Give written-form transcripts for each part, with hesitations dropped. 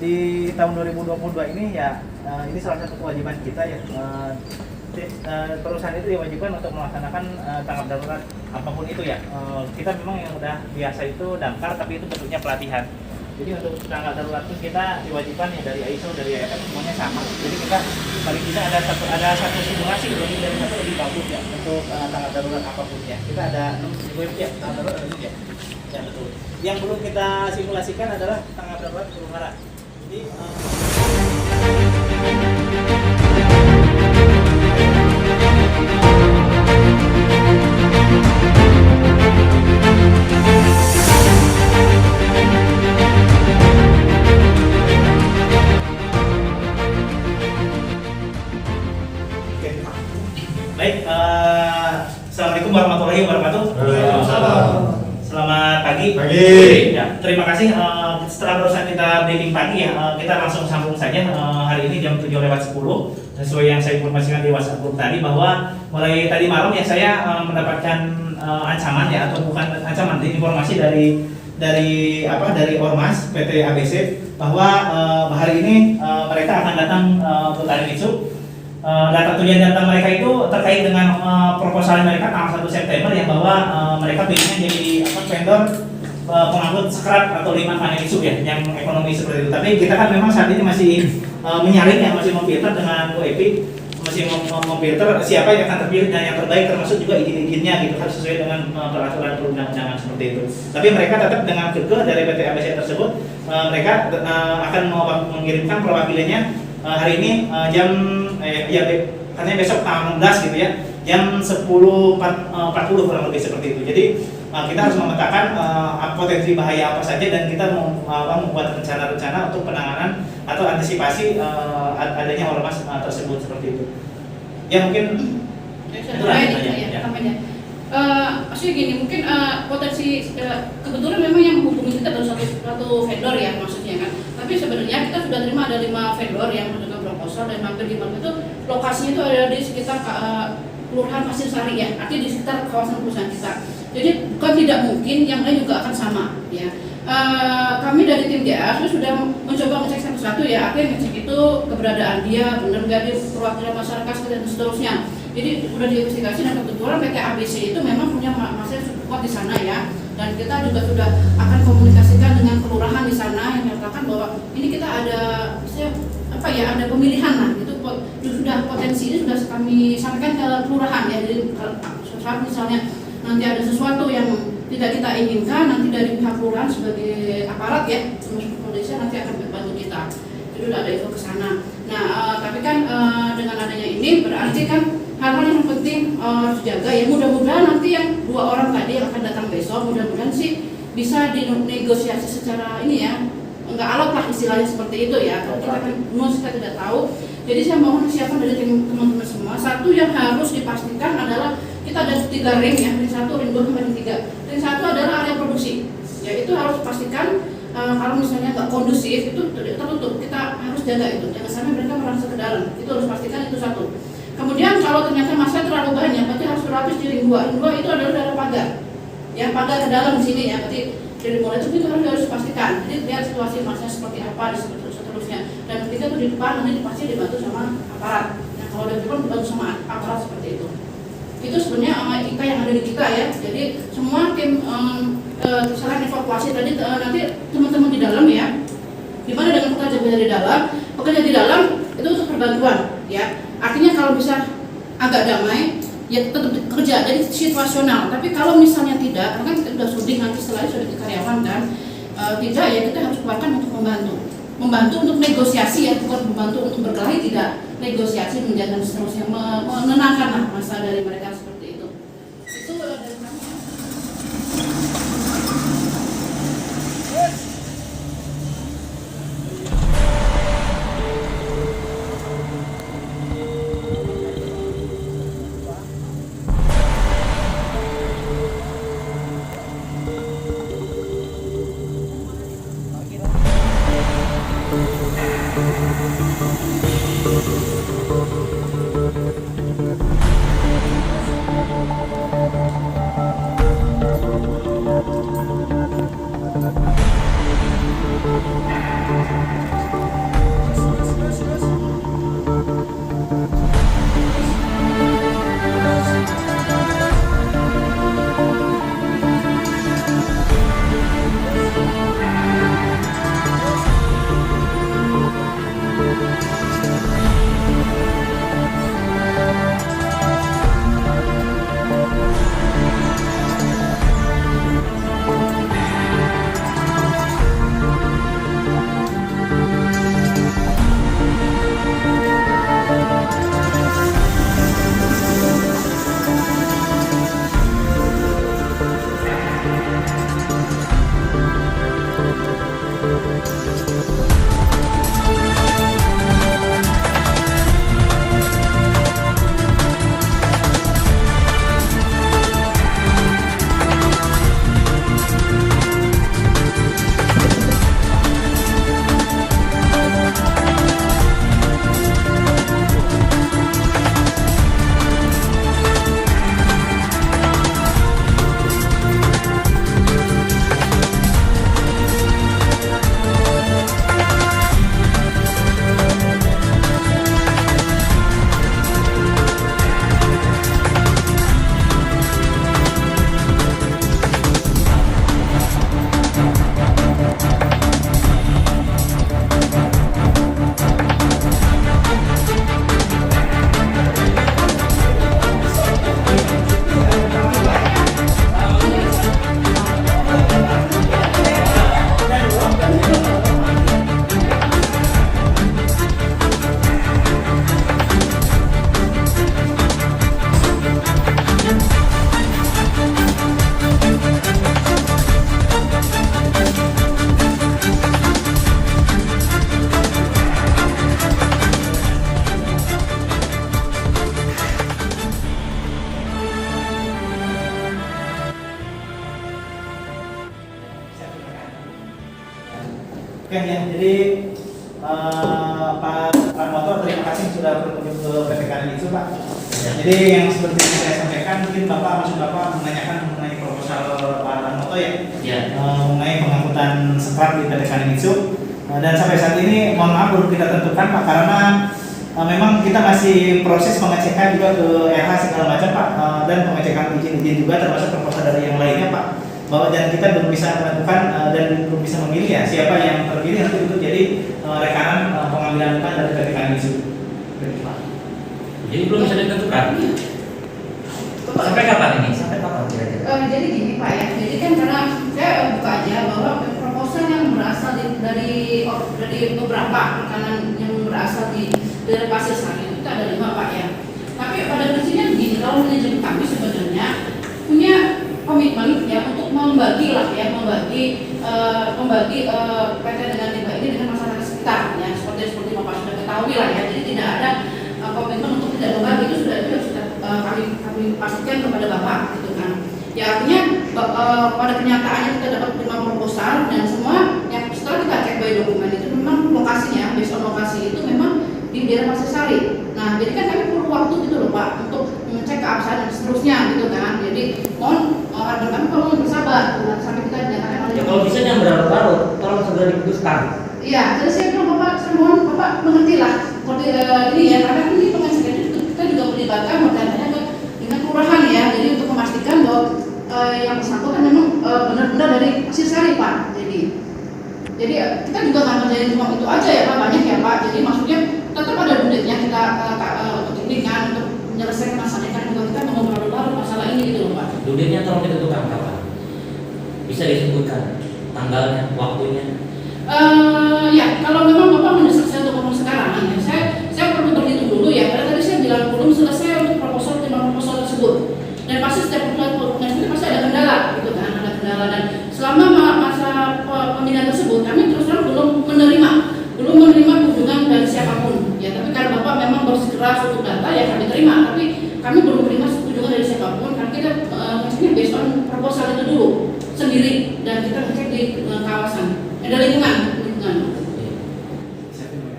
di tahun 2022 ini ya ini salah satu kewajiban kita ya. Perusahaan itu diwajibkan untuk melaksanakan tanggap darurat apapun itu ya. Kita memang yang udah biasa itu damkar, tapi itu bentuknya pelatihan. Jadi untuk tanggap darurat pun kita diwajibkan ya dari ISO, dari IFM semuanya sama. Jadi kita paling tidak ada satu simulasi lebih dari satu lebih bagus ya untuk tanggap darurat apapun ya. Kita ada di web ya tanggap darurat ada ya. Ya betul. Yang belum kita simulasikan adalah tanggap darurat huru hara. Jadi baik, assalamualaikum warahmatullahi wabarakatuh. Selamat pagi. Ya, terima kasih. Setelah barusan kita briefing pagi ya, kita langsung sambung saja. Hari ini jam 7:10 sesuai yang saya informasikan di WhatsApp group tadi, bahwa mulai tadi malam ya saya mendapatkan ancaman ya, atau bukan ancaman, informasi dari Ormas PT ABC bahwa hari ini mereka akan datang ke Kalimantan. Data tujuan data mereka itu terkait dengan proposal mereka tanggal 1 September yang bahwa mereka ingin jadi vendor pengangkut sekerat atau limbah panel isu ya, yang ekonomi seperti itu. Tapi kita kan memang saat ini masih menyaring ya, masih memfilter dengan UEPI, masih memfilter siapa yang akan terpilih dan yang terbaik, termasuk juga izin-izinnya gitu, harus sesuai dengan peraturan perundang-undangan seperti itu. Tapi mereka tetap dengan kekeh dari PT ABC tersebut, mereka akan mengirimkan perwakilannya hari ini katanya besok tanggal 16 gitu ya, jam 10.40 kurang lebih seperti itu. Jadi kita harus memetakan potensi bahaya apa saja, dan kita membuat rencana-rencana untuk penanganan atau antisipasi adanya ormas tersebut seperti itu. Ya mungkin maksudnya gini, mungkin potensi kebetulan memang yang menghubungi kita baru satu vendor ya maksudnya kan. Tapi sebenarnya kita sudah terima ada 5 vendor yang menentukan proposal, dan hampir 5 itu lokasinya itu ada di sekitar Kelurahan Pasir Sari ya, artinya di sekitar kawasan perusahaan kita. Jadi bukan tidak mungkin yang lain juga akan sama ya. Kami dari tim DA sudah mencoba ngecek satu-satu ya, artinya ngecek itu keberadaan dia benar nggak di perwakilan masyarakat dan seterusnya. Jadi sudah diinvestigasi, dan kebetulan PT ABC itu memang punya masa yang cukup kuat di sana ya. Dan kita juga sudah akan komunikasikan dengan kelurahan di sana yang menyatakan bahwa ini kita ada ada pemilihan lah, itu sudah potensi ini sudah kami sampaikan ke kelurahan ya. Jadi saat misalnya nanti ada sesuatu yang tidak kita inginkan, nanti dari pihak kelurahan sebagai aparat ya, termasuk polisi nanti akan membantu kita. Jadi sudah ada info ke sana. Nah, tapi kan dengan adanya ini berarti kan hal-hal yang penting harus jaga ya. Mudah-mudahan nanti yang 2 orang tadi yang akan datang besok, mudah-mudahan sih bisa dinegosiasi secara ini ya, enggak alot lah istilahnya seperti itu ya. Kalau kita kan kita tidak tahu. Jadi saya mohon siapkan dari teman-teman semua. Satu yang harus dipastikan adalah kita ada 3 ring ya, ring 1, ring 2, sampai ring 3. Ring 1 adalah area produksi. Ya itu harus pastikan kalau misalnya nggak kondusif itu tertutup, kita harus jaga itu. Jangan sampai mereka merasa ke dalam. Itu harus pastikan, itu satu. Kemudian kalau ternyata masa terlalu banyak, berarti harus berlapis di ring 2. Ring 2 itu adalah daerah pagar. Ya, pagar ke dalam di sini ya. Berarti dari mulai itu harus pastikan. Jadi lihat situasi masanya seperti apa, seterusnya. Dan ketika itu di depan nanti pasti dibantu sama aparat. Nah, kalau dari depan dibantu sama aparat seperti itu. Itu sebenarnya kita yang ada di kita ya. Jadi semua tim kesalahan evakuasi tadi nanti teman-teman di dalam ya. Gimana dengan pekerja di dalam itu untuk perbantuan ya. Artinya kalau bisa agak damai ya tetap kerja, jadi situasional. Tapi kalau misalnya tidak, karena kan kita sudah syuting nanti setelah sudah di karyawan kan, tidak ya kita harus keluarkan untuk membantu untuk negosiasi ya, bukan membantu untuk berkelahi, tidak, negosiasi menjaga seterusnya, menenangkan lah masa dari mereka seperti itu. Itu dari kami. Oke ya, jadi Pak Motor, terima kasih sudah berkunjung ke PPKN itu Pak. Ya. Jadi yang seperti yang saya sampaikan, mungkin maksud Bapak menanyakan mengenai proposal Pak Motor ya, Ya. mengenai pengangkutan scrap di PPKN itu. Dan sampai saat ini mohon maaf belum kita tentukan Pak, karena memang kita masih proses pengecekan juga ke RH segala macam Pak, dan pengecekan izin-izin juga termasuk proposal dari yang lainnya Pak. Bahwa dan kita belum bisa menentukan dan belum bisa memilih ya siapa yang terpilih nanti untuk jadi rekanan pengambilan UKAN dari PPKN itu. Jadi belum bisa ditentukan. Sampai kapan ini? Sampai kapan kira-kira? Jadi gini Pak ya, jadi kan karena saya buka aja bahwa proposal yang berasal dari beberapa rekanan yang berasal dari Pasir Sari itu ada 5 Pak ya. Tapi pada prinsipnya begini, kalau manajemen kami sebenarnya punya komitmen ya untuk membagi PT dengan Limbah ini dengan masyarakat sekitar ya, seperti Bapak sudah ketahui lah ya. Jadi tidak ada komitmen untuk tidak membagi, itu sudah kami pastikan kepada Bapak gitu kan. Ya artinya pada kenyataannya kita dapat 5 proposal dan semua yang setelah kita cek by dokumen itu memang lokasinya, based on lokasi itu memang di daerah Pasir Sari. Nah jadi kan kami perlu waktu gitu loh Pak untuk mengecek keabsahan dan seterusnya gitu kan. Jadi mohon harga kami kalau bersabar sampai kita dinyatakan oleh. Ya kalau bisa yang berlarut-larut, tolong segera diputuskan. Iya, jadi saya bilang Bapak, saya mohon Bapak mengerti lah seperti ini ya, karena ini pengecekan itu kita juga melibatkan berkaitannya dengan kelurahan ya. Jadi untuk memastikan bahwa yang bersangkutan memang benar-benar dari Pasir Sari Pak. Jadi kita juga nggak ngerjain cuma itu aja ya Pak, banyak ya Pak. Jadi maksudnya tetap ada duitnya kita untuk ini kan, untuk menyelesaikan masalah kan juga kita mau ngobrol masalah ini gitu loh Pak. Duitnya tolong ditentukan kapan? Bisa disebutkan tanggalnya, waktunya. Ya kalau memang Bapak mendesak saya untuk ngomong sekarang ya, saya perlu berhitung dulu ya, karena tadi saya bilang belum selesai untuk proposal 5 proposal tersebut. Dan pasti setiap proposal itu pasti ada kendala gitu kan, ada kendala. Dan selama masa pembinaan tersebut kami terus terang belum menerima kunjungan dari siapapun ya. Tapi karena Bapak memang bersikeras untuk data ya kami terima, tapi kami belum menerima kunjungan dari siapapun karena kita maksudnya based on proposal itu dulu sendiri, dan kita ngecek di kawasan ada lingkungan.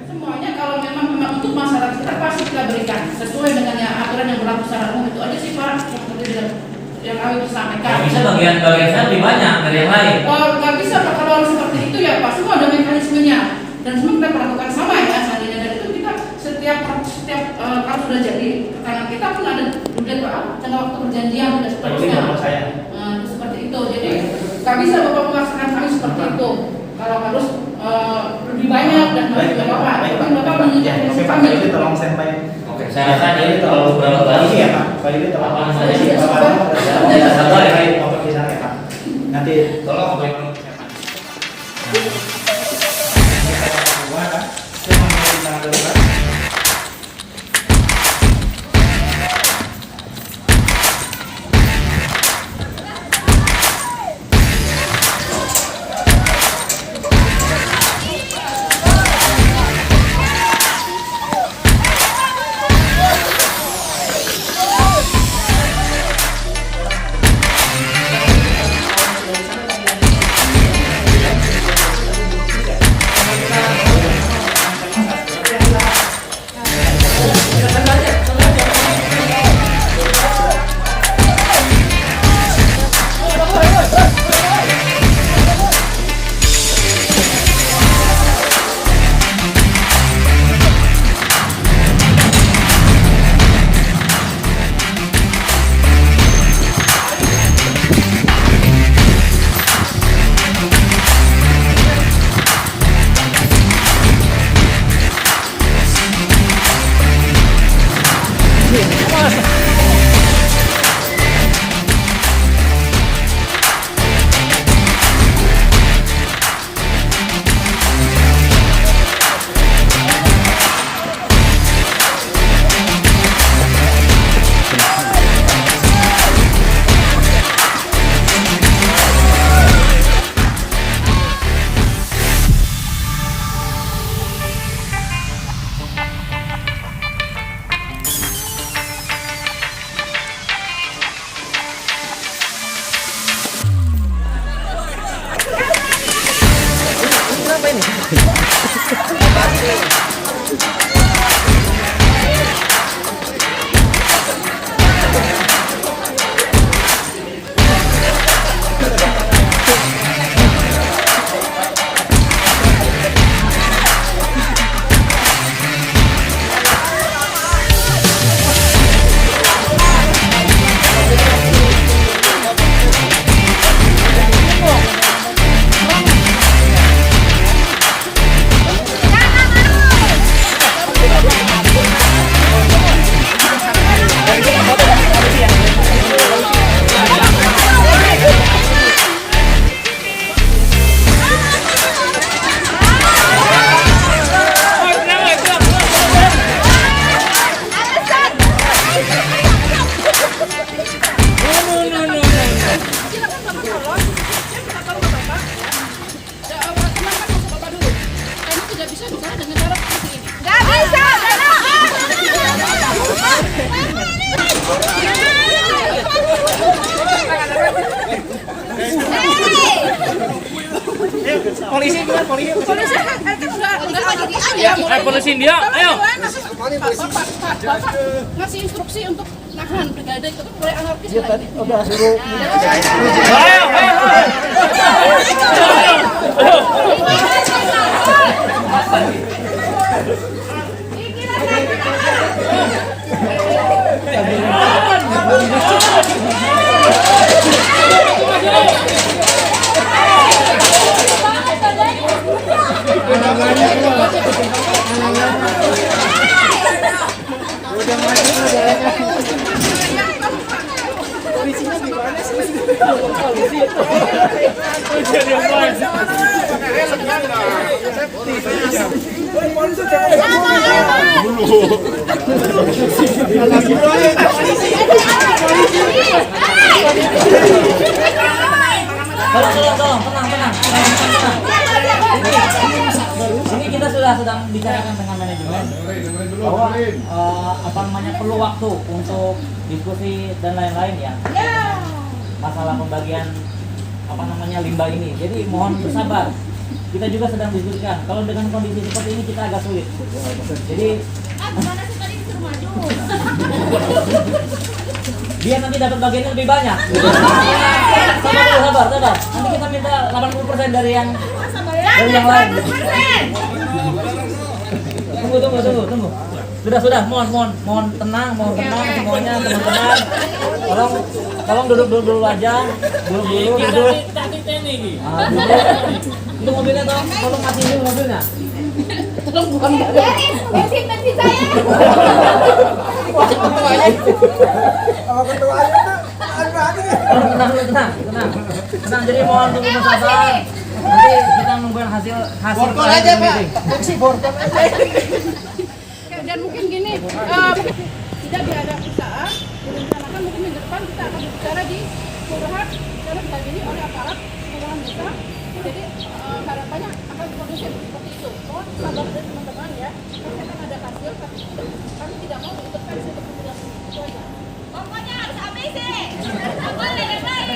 Semuanya kalau memang untuk masyarakat kita pasti kita berikan sesuai dengan aturan yang berlaku secara umum. Itu aja sih Pak yang kami sampaikan. Kalau bisa bagian saya lebih banyak dari yang lain. Nggak bisa Pak, kalau seperti itu ya Pak, semua ada mekanismenya dan semua kita perlakukan sama ya seandainya. Dan itu kita setiap kalau sudah jadi rekanan kita pun ada tengah waktu perjanjian dan seterusnya. Seperti itu, jadi nggak bisa Bapak memaksakan kami seperti itu. Kalau harus lebih banyak dan harus lebih Bapak, tapi Bapak menunjukkan kami. Itu tolong standby. Oke, saya rasa ini terlalu berlarut-larut. Iya Pak, Pak ini tolong. Apa saja? Tidak sabar ya Pak, bisa ya Pak. Nanti tolong apa Polisi gimana? Polisi Polisi dia, ayo. Bapak ngasih instruksi untuk nahan brigade itu mulai anarkis lagi. Udah suruh Ayo, polisinya gimana sih? Tolong, tenang. Ini kita sedang bicarakan dengan manajemen bahwa perlu waktu untuk diskusi dan lain-lain ya. Masalah pembagian limbah ini. Jadi mohon bersabar. Kita juga sedang diskusikan. Kalau dengan kondisi seperti ini kita agak sulit. Jadi gimana sih tadi disuruh maju? dia nanti dapat bagiannya lebih banyak. Sabar. Nanti kita minta 80% dari yang lain. Tunggu. Sudah. Mohon tenang semuanya, teman-teman. Tolong duduk dulu aja. Duduk. Itu mobilnya tolong kasih dulu mobilnya. Tolong bukan Bensin saya. Sama ketuanya tuh Tenang. Jadi mohon tunggu bersabar. Nanti kita nungguin hasil borgol aja Pak. Fungsi borgol aja. dan mungkin gini, tidak diada usaha, direncanakan mungkin minggu depan kita akan berbicara di kelurahan karena dihadiri oleh aparat kelurahan desa. Jadi harapannya akan kondusif seperti itu. Mohon sabar dari teman-teman ya. Nanti akan ada hasil, tapi kami tidak mau intervensi untuk kemudian itu aja. Pokoknya harus habisin. Nggak boleh yang lain.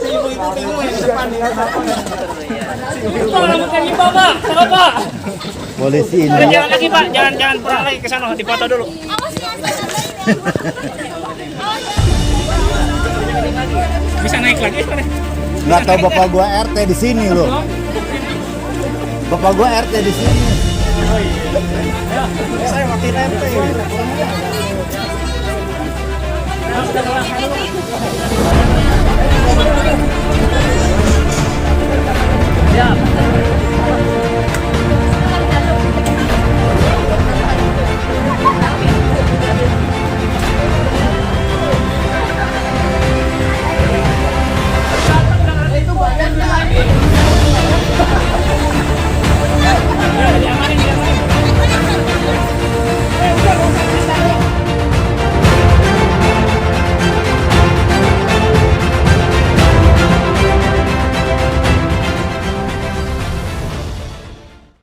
Ibu-ibu bingung yang depan nih apa. Bukan Pak, Pak. Polisi ini. Jangan lagi Pak, jangan pulang lagi ke sana, dipoto dulu. Awas ya, Bisa naik lagi. Nggak tahu bapak gua RT di sini loh. Bapak gua RT di sini. Saya wakil RT.